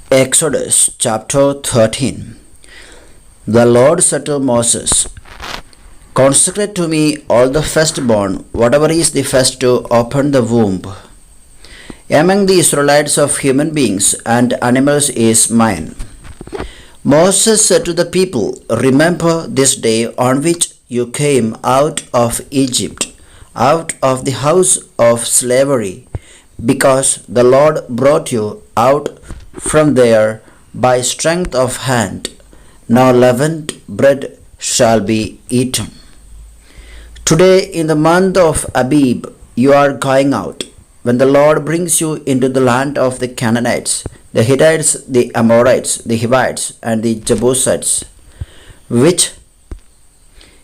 Exodus chapter 13. The Lord said to Moses, Consecrate to me all the firstborn, whatever is the first to open the womb. Among the Israelites of human beings and animals is mine. Moses said to the people, Remember this day on which you came out of Egypt, out of the house of slavery, because the Lord brought you out from there by strength of hand. Now leavened bread shall be eaten. Today in the month of Abib you are going out, when the Lord brings you into the land of the Canaanites, the Hittites, the Amorites, the Hivites, and the Jebusites, which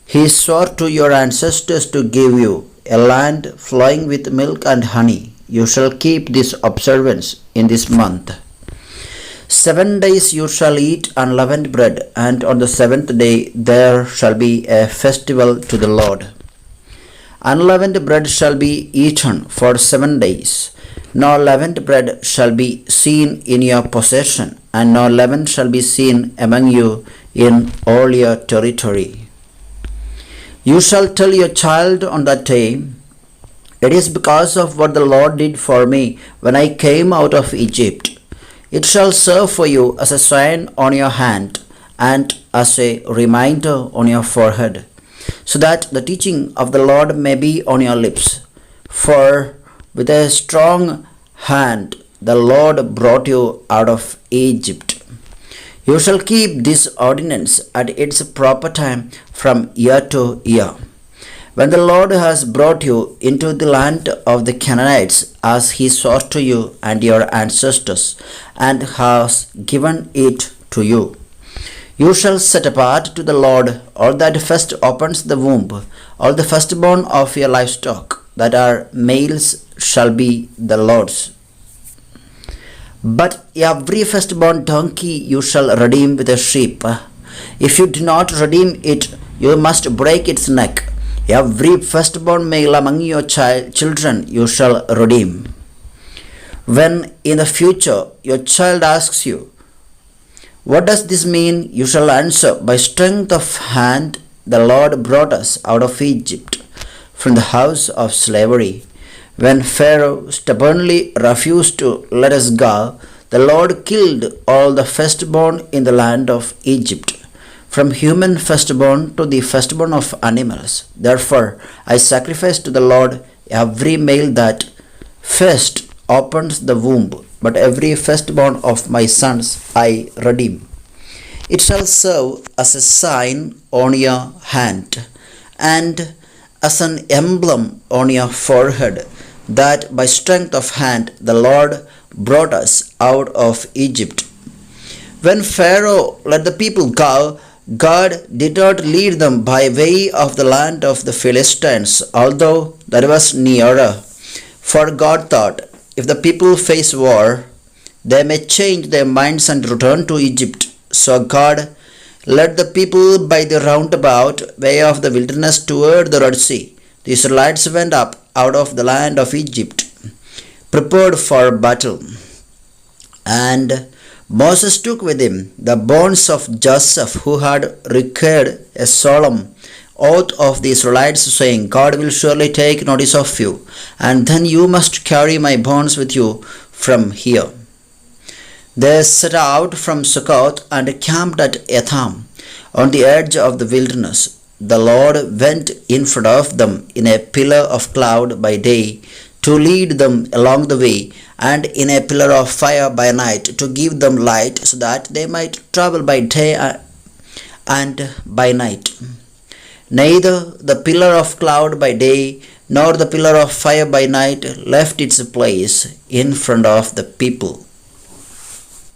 he swore to your ancestors to give you, a land flowing with milk and honey. You shall keep this observance in this month. 7 days you shall eat unleavened bread, and on the seventh day there shall be a festival to the Lord. Unleavened bread shall be eaten for 7 days. No leavened bread shall be seen in your possession, and no leaven shall be seen among you in all your territory. You shall tell your child on that day, It is because of what the Lord did for me when I came out of Egypt. It shall serve for you as a sign on your hand and as a reminder on your forehead, so that the teaching of the Lord may be on your lips. For with a strong hand the Lord brought you out of Egypt. You shall keep this ordinance at its proper time from year to year. When the Lord has brought you into the land of the Canaanites, as he swore to you and your ancestors, and has given it to you, you shall set apart to the Lord all that first opens the womb, all the firstborn of your livestock that are males shall be the Lord's. But every firstborn donkey you shall redeem with a sheep. If you do not redeem it, you must break its neck. Every firstborn male among your children you shall redeem. When in the future your child asks you, What does this mean? You shall answer, By strength of hand the Lord brought us out of Egypt, from the house of slavery. When Pharaoh stubbornly refused to let us go, the Lord killed all the firstborn in the land of Egypt, from human firstborn to the firstborn of animals. Therefore I sacrifice to the Lord every male that first opens the womb, but every firstborn of my sons I redeem. It shall serve as a sign on your hand, and as an emblem on your forehead, that by strength of hand the Lord brought us out of Egypt. When Pharaoh let the people go, God did not lead them by way of the land of the Philistines, although that was nearer. For God thought, if the people face war, they may change their minds and return to Egypt. So God led the people by the roundabout way of the wilderness toward the Red Sea. The Israelites went up out of the land of Egypt, prepared for battle. And Moses took with him the bones of Joseph, who had required a solemn oath of the Israelites, saying, God will surely take notice of you, and then you must carry my bones with you from here. They set out from Succoth and camped at Etham, on the edge of the wilderness. The Lord went in front of them in a pillar of cloud by day, to lead them along the way, and in a pillar of fire by night, to give them light, so that they might travel by day and by night. Neither the pillar of cloud by day nor the pillar of fire by night left its place in front of the people.